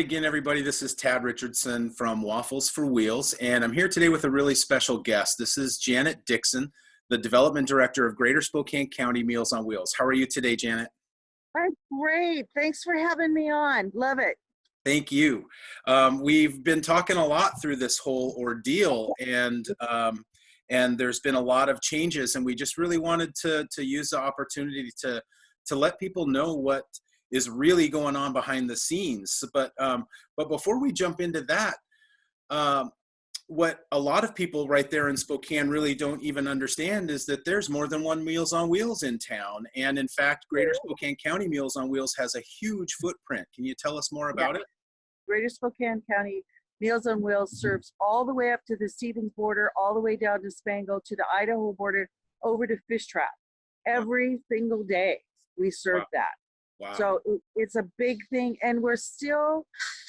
again, everybody. This is Tad Richardson from Waffles for Wheels, and I'm here today with a really special guest. This is Janet Dixon, the Development Director of Greater Spokane County Meals on Wheels. How are you today, Janet? I'm great. Thanks for having me on. Love it. Thank you. We've been talking a lot through this whole ordeal, and there's been a lot of changes, and we just really wanted to use the opportunity to let people know what is really going on behind the scenes. But before we jump into that, what a lot of people right there in Spokane really don't even understand is that there's more than one Meals on Wheels in town. And in fact, Greater Spokane County Meals on Wheels has a huge footprint. Can you tell us more about it? Greater Spokane County Meals on Wheels serves all the way up to the Stevens border, all the way down to Spangle, to the Idaho border, over to Fish Trap. Every single day we serve that. Wow. So it's a big thing, and we're still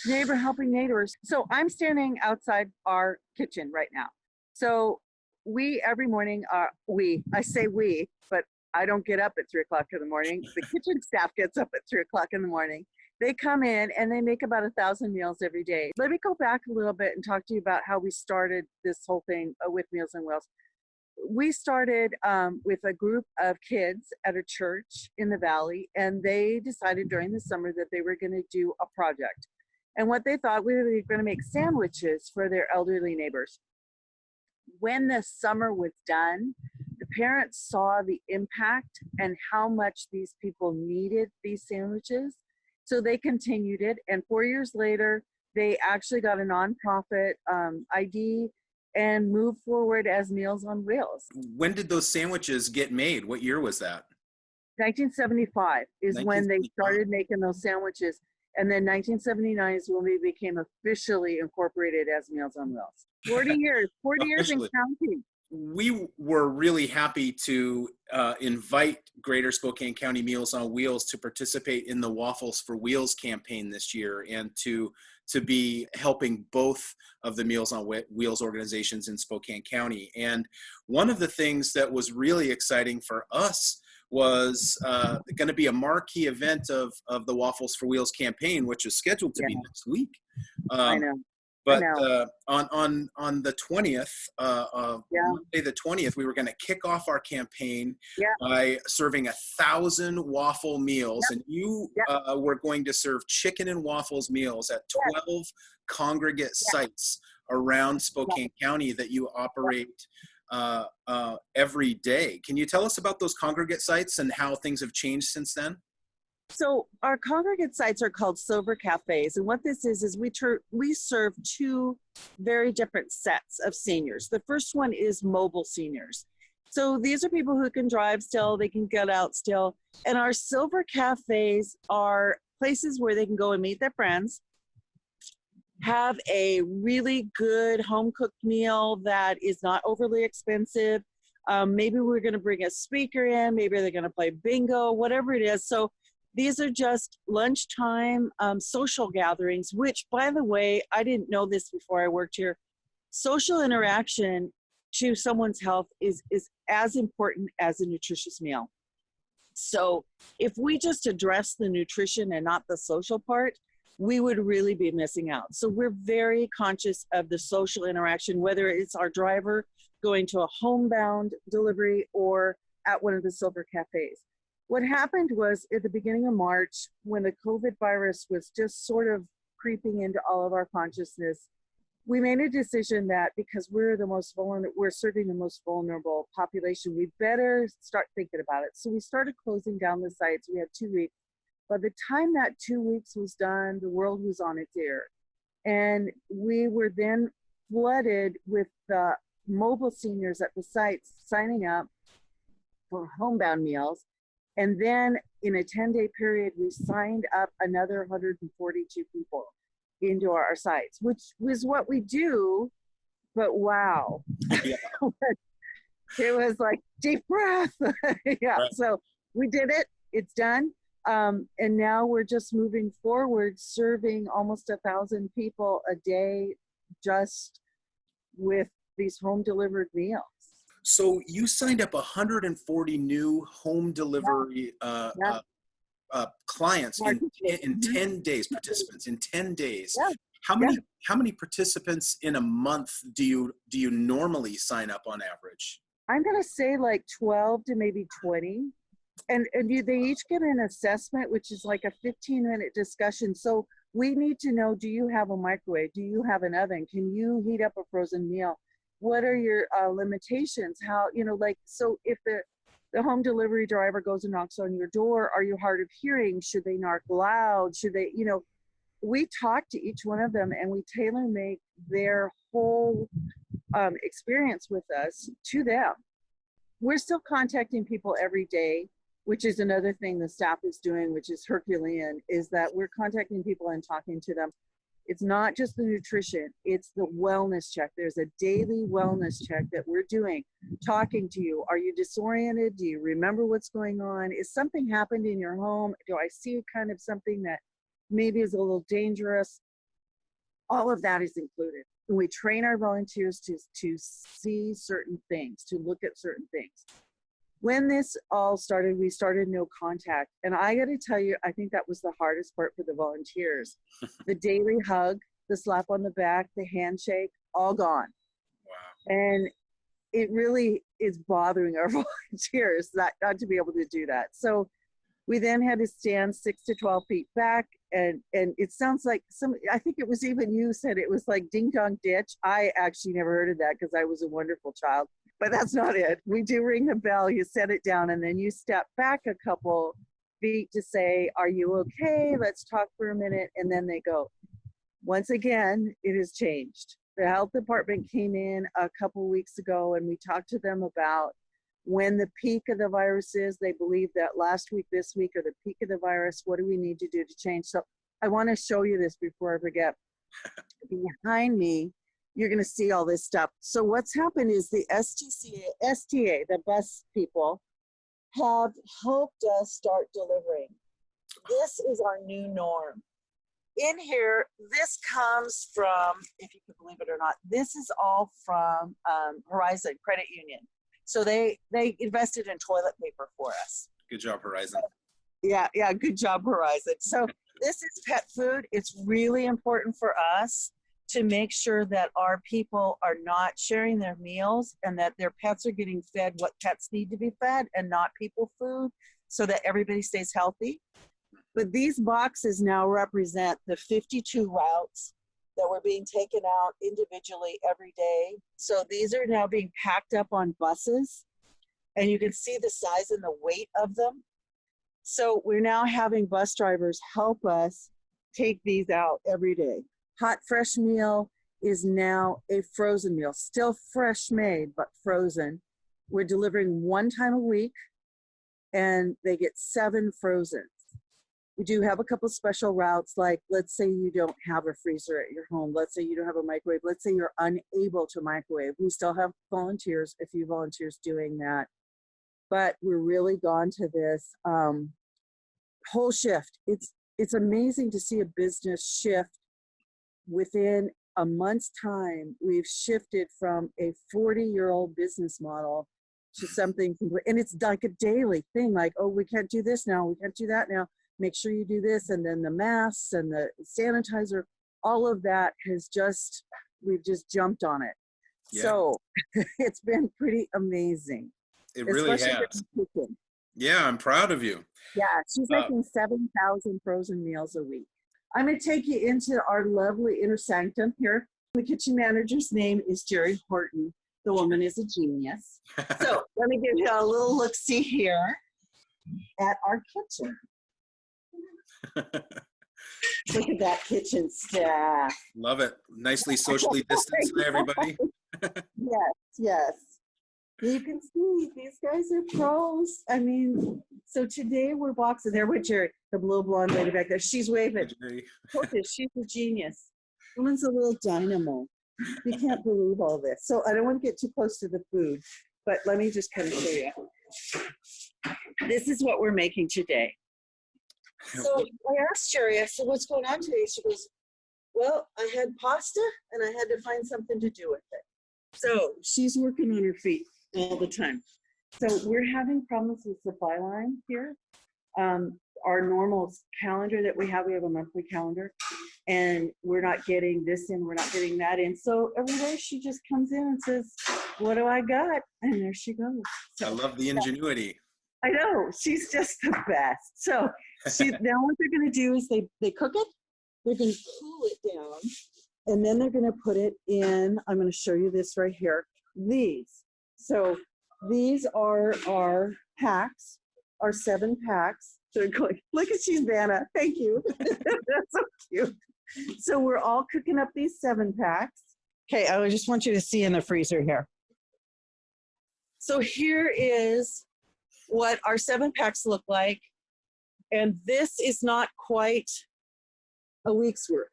helping neighbors. So I'm standing outside our kitchen right now. So we every morning, I say we, but I don't get up at 3 o'clock in the morning. The kitchen staff gets up at 3 o'clock in the morning. They come in and they make about 1,000 meals every day. Let me go back a little bit and talk to you about how we started this whole thing with Meals on Wheels. We started with a group of kids at a church in the valley, and they decided during the summer that they were going to do a project. And what they thought, we were going to make sandwiches for their elderly neighbors. When the summer was done, the parents saw the impact and how much these people needed these sandwiches. So they continued it. And 4 years later, they actually got a nonprofit ID and moved forward as Meals on Wheels. When did those sandwiches get made? What year was that? 1975 is when they started making those sandwiches. And then 1979 is when we became officially incorporated as Meals on Wheels. 40 years, 40 years and counting. We were really happy to invite Greater Spokane County Meals on Wheels to participate in the Waffles for Wheels campaign this year, and to be helping both of the Meals on Wheels organizations in Spokane County. And one of the things that was really exciting for us was going to be a marquee event of the Waffles for Wheels campaign, which is scheduled to be next week. I know. But on the 20th, Monday the 20th, we were going to kick off our campaign by serving 1,000 waffle meals. And you were going to serve chicken and waffles meals at 12 congregate sites around Spokane County that you operate every day. Can you tell us about those congregate sites and how things have changed since then? So our congregate sites are called Silver Cafes, and what this is we serve two very different sets of seniors. The first one is mobile seniors. So these are people who can drive still, they can get out still, and our Silver Cafes are places where they can go and meet their friends, have a really good home-cooked meal that is not overly expensive. Maybe we're going to bring a speaker in, maybe they're going to play bingo, whatever it is. So these are just lunchtime social gatherings, which, by the way, I didn't know this before I worked here. Social interaction to someone's health is as important as a nutritious meal. So if we just address the nutrition and not the social part, we would really be missing out. So we're very conscious of the social interaction, whether it's our driver going to a homebound delivery or at one of the Silver Cafes. What happened was at the beginning of March, when the COVID virus was just sort of creeping into all of our consciousness, we made a decision that because we're serving the most vulnerable population, we better start thinking about it. So we started closing down the sites. We had 2 weeks. By the time that 2 weeks was done, the world was on its ear. And we were then flooded with the mobile seniors at the sites signing up for homebound meals. And then in a 10-day period, we signed up another 142 people into our sites, which was what we do, but wow. It was like deep breath. Right. So we did it, it's done. And now we're just moving forward, serving almost 1,000 people a day just with these home delivered meals. So you signed up 140 new home delivery clients in Mhm. 10 days, participants in 10 days. Yeah, How yeah. many participants in a month do you normally sign up on average? I'm gonna say like 12 to maybe 20. They each get an assessment, which is like a 15-minute discussion. So we need to know, do you have a microwave? Do you have an oven? Can you heat up a frozen meal? What are your limitations? How, like, so if the home delivery driver goes and knocks on your door, are you hard of hearing? Should they knock loud? Should they, we talk to each one of them and we tailor make their whole experience with us to them. We're still contacting people every day, which is another thing the staff is doing, which is Herculean, is that we're contacting people and talking to them. It's not just the nutrition, it's the wellness check. There's a daily wellness check that we're doing, talking to you. Are you disoriented? Do you remember what's going on? Is something happened in your home? Do I see kind of something that maybe is a little dangerous? All of that is included. And we train our volunteers to see certain things, to look at certain things. When this all started, we started no contact. And I got to tell you, I think that was the hardest part for the volunteers. The daily hug, the slap on the back, the handshake, all gone. Wow. And it really is bothering our volunteers not to be able to do that. So we then had to stand 6 to 12 feet back. And it sounds like I think it was even you said it was like ding dong ditch. I actually never heard of that because I was a wonderful child. But that's not it. We do ring the bell, you set it down, and then you step back a couple feet to say, are you okay? Let's talk for a minute. And then they go. Once again, it has changed. The health department came in a couple weeks ago and we talked to them about when the peak of the virus is. They believe that last week, this week, or the peak of the virus, what do we need to do to change? So I want to show you this before I forget. Behind me, you're going to see all this stuff. So what's happened is the STA, the bus people, have helped us start delivering. This is our new norm. In here, this comes from, if you can believe it or not, this is all from Horizon Credit Union. So they invested in toilet paper for us. Good job, Horizon. Yeah, good job, Horizon. So this is pet food. It's really important for us to make sure that our people are not sharing their meals and that their pets are getting fed what pets need to be fed and not people food, so that everybody stays healthy. But these boxes now represent the 52 routes that were being taken out individually every day. So these are now being packed up on buses, and you can see the size and the weight of them. So we're now having bus drivers help us take these out every day. Hot fresh meal is now a frozen meal, still fresh made, but frozen. We're delivering one time a week, and they get 7 frozen. We do have a couple special routes, like let's say you don't have a freezer at your home. Let's say you don't have a microwave. Let's say you're unable to microwave. We still have volunteers, a few volunteers doing that. But we're really gone to this whole shift. It's amazing to see a business shift. Within a month's time, we've shifted from a 40-year-old business model to something, and it's like a daily thing, like, oh, we can't do this now, we can't do that now. Make sure you do this, and then the masks and the sanitizer, all of that we've just jumped on it. Yeah. So it's been pretty amazing. It really has. Yeah, I'm proud of you. Yeah, she's making 7,000 frozen meals a week. I'm going to take you into our lovely inner sanctum here. The kitchen manager's name is Jerry Horton. The woman is a genius. So let me give you a little look-see here at our kitchen. Look at that kitchen staff. Love it. Nicely socially distanced for everybody. Yes. You can see these guys are pros. I mean, so today we're boxing there with Jerry, the blue blonde lady back there. She's waving. She's a genius. Woman's a little dynamo. You can't believe all this. So I don't want to get too close to the food, but let me just kind of show you. This is what we're making today. So I asked Jerry, I said, what's going on today? She goes, well, I had pasta and I had to find something to do with it. So she's working on her feet all the time. So we're having problems with supply line here. our normal calendar that we have a monthly calendar, and we're not getting this in, we're not getting that in. So every day she just comes in and says, what do I got? And there she goes. I So, love the ingenuity. I know, she's just the best. So now what they're going to do is they cook it, they're going to cool it down, and then they're going to put it in, I'm going to show you this right here, these. So these are our packs, our 7 packs. They're going, look at she's Vanna, thank you. That's so cute. So we're all cooking up these 7 packs. Okay, I just want you to see in the freezer here. So here is what our 7 packs look like. And this is not quite a week's worth.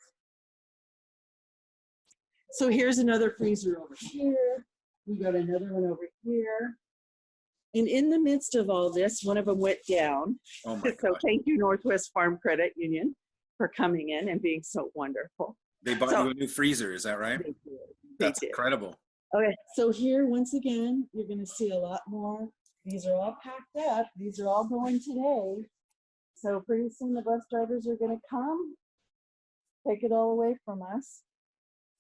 So here's another freezer over here. We got another one over here. And in the midst of all this, one of them went down. Oh my So God. thank you, Northwest Farm Credit Union, for coming in and being so wonderful. They bought you a new freezer, is that right? They did. That's They did. incredible. Okay, so here, once again, you're going to see a lot more. These are all packed up. These are all going today. So pretty soon the bus drivers are going to come, take it all away from us.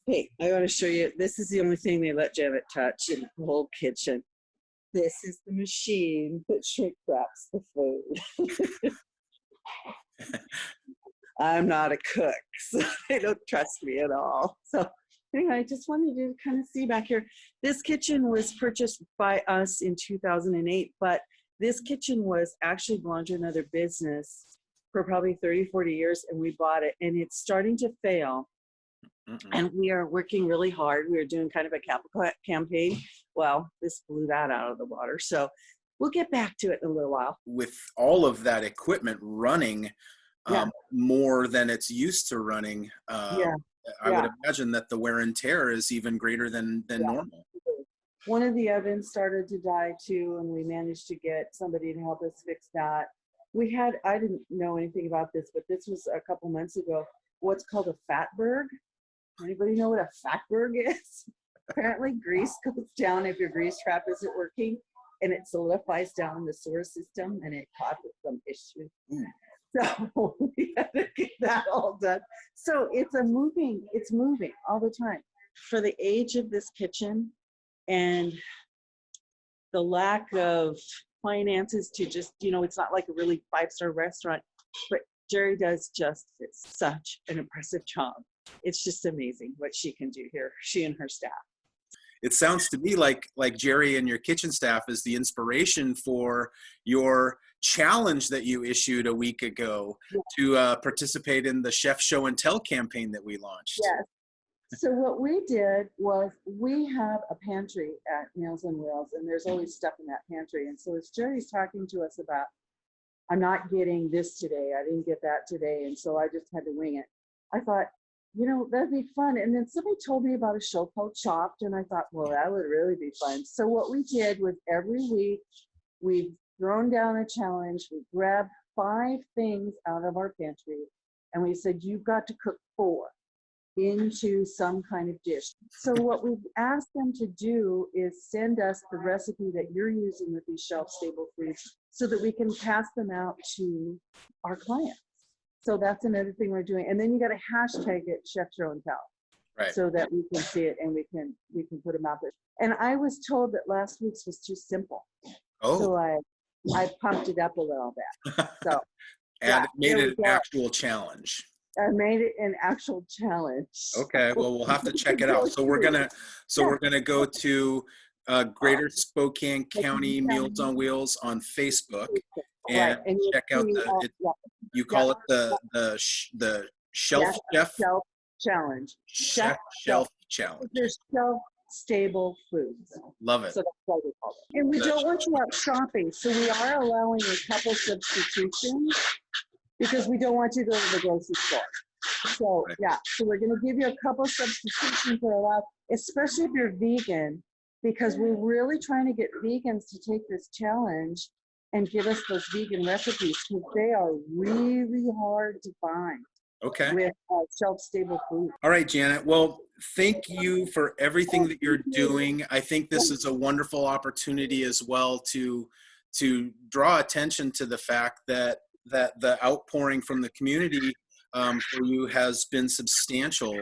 Hey, I want to show you. This is the only thing they let Janet touch in the whole kitchen. This is the machine that shrink wraps the food. I'm not a cook, so they don't trust me at all. So anyway, I just wanted you to kind of see back here. This kitchen was purchased by us in 2008, but this kitchen was actually belonged to another business for probably 30, 40 years, and we bought it, and it's starting to fail. And we are working really hard. We are doing kind of a capital campaign. Well, this blew that out of the water. So we'll get back to it in a little while. With all of that equipment running Yeah. more than it's used to running, Yeah. I would imagine that the wear and tear is even greater than normal. One of the ovens started to die too, and we managed to get somebody to help us fix that. I didn't know anything about this, but this was a couple months ago, what's called a fatberg. Anybody know what a fatberg is? Apparently grease goes down if your grease trap isn't working, and it solidifies down in the sewer system, and it causes some issues. So we had to get that all done. So it's moving all the time. For the age of this kitchen and the lack of finances to just, it's not like a really 5-star restaurant, but Jerry does just such an impressive job. It's just amazing what she can do here, she and her staff. It sounds to me like Jerry and your kitchen staff is the inspiration for your challenge that you issued a week ago to participate in the Chef Show and Tell campaign that we launched. Yes. So what we did was we have a pantry at Meals on Wheels, and there's always stuff in that pantry. And so as Jerry's talking to us about, I'm not getting this today, I didn't get that today, and so I just had to wing it. I thought, that'd be fun. And then somebody told me about a show called Chopped, and I thought, well, that would really be fun. So what we did was every week we've thrown down a challenge. We grabbed 5 things out of our pantry, and we said, you've got to cook 4 into some kind of dish. So what we've asked them to do is send us the recipe that you're using with these shelf-stable foods so that we can pass them out to our clients. So that's another thing we're doing. And then you got to hashtag it Chef Show and Tell, Right. so that we can see it and we can put them out there. And I was told that last week's was too simple. Oh. So I pumped it up a little bit. So and made it an actual challenge. I made it an actual challenge. Okay, well, we'll have to check it out. So we're gonna go to Greater Spokane County Meals on Wheels on Facebook and check out you call it the Shelf Chef Challenge. Shelf Challenge. There's shelf-stable foods. Love it. So that's why we call it. And we don't want you out shopping, so we are allowing a couple substitutions, because we don't want you to go to the grocery store. So so we're going to give you a couple substitutions that are allowed, especially if you're vegan, because we're really trying to get vegans to take this challenge and give us those vegan recipes, because they are really hard to find. Okay. With shelf-stable food. All right, Janet. Well, thank you for everything that you're doing. I think this is a wonderful opportunity as well to draw attention to the fact that that the outpouring from the community for you has been substantial.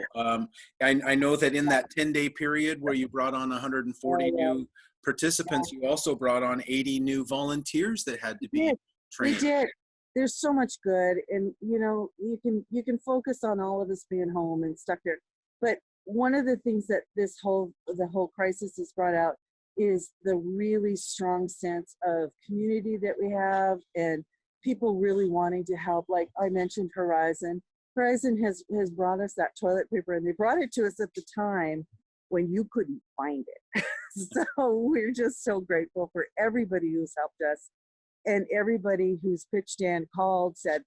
I know that in that 10-day period where you brought on 140 new participants, you also brought on 80 new volunteers that had to be trained. We did. There's so much good, and you can focus on all of us being home and stuck there. But one of the things that the whole crisis has brought out is the really strong sense of community that we have, and people really wanting to help. Like I mentioned, Horizon has brought us that toilet paper, and they brought it to us at the time when you couldn't find it. So we're just so grateful for everybody who's helped us, and everybody who's pitched in, called, said,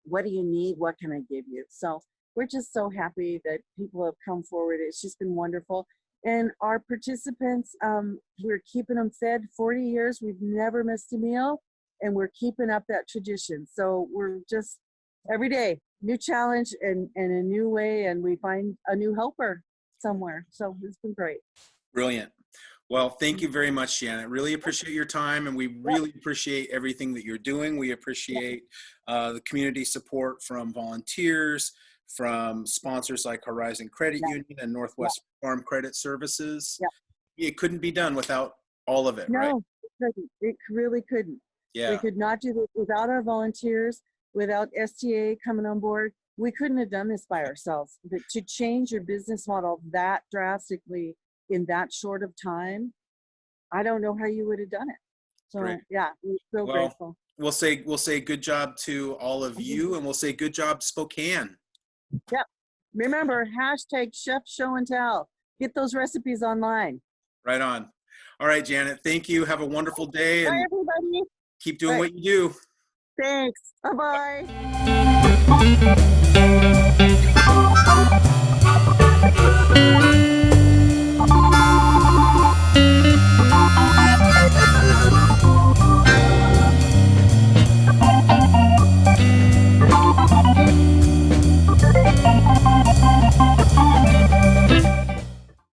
what do you need? What can I give you? So we're just so happy that people have come forward. It's just been wonderful. And our participants, we're keeping them fed 40 years. We've never missed a meal, and we're keeping up that tradition. So we're just every day, new challenge and a new way, and we find a new helper somewhere. So it's been great. Brilliant. Well, thank you very much, Janet. Really appreciate your time, and we really appreciate everything that you're doing. We appreciate the community support from volunteers, from sponsors like Horizon Credit Union and Northwest Farm Credit Services. It couldn't be done without all of it, right? No, it couldn't. It really couldn't. Yeah. We could not do this without our volunteers, without STA coming on board. We couldn't have done this by ourselves. But to change your business model that drastically in that short of time, I don't know how you would have done it. So Great. yeah, we're so grateful. We'll say good job to all of you, and we'll say good job, Spokane. Yep. Remember, hashtag Chef Show and Tell. Get those recipes online. Right on. All right, Janet. Thank you. Have a wonderful day. Bye, And everybody. keep doing what you do. Thanks. Bye-bye.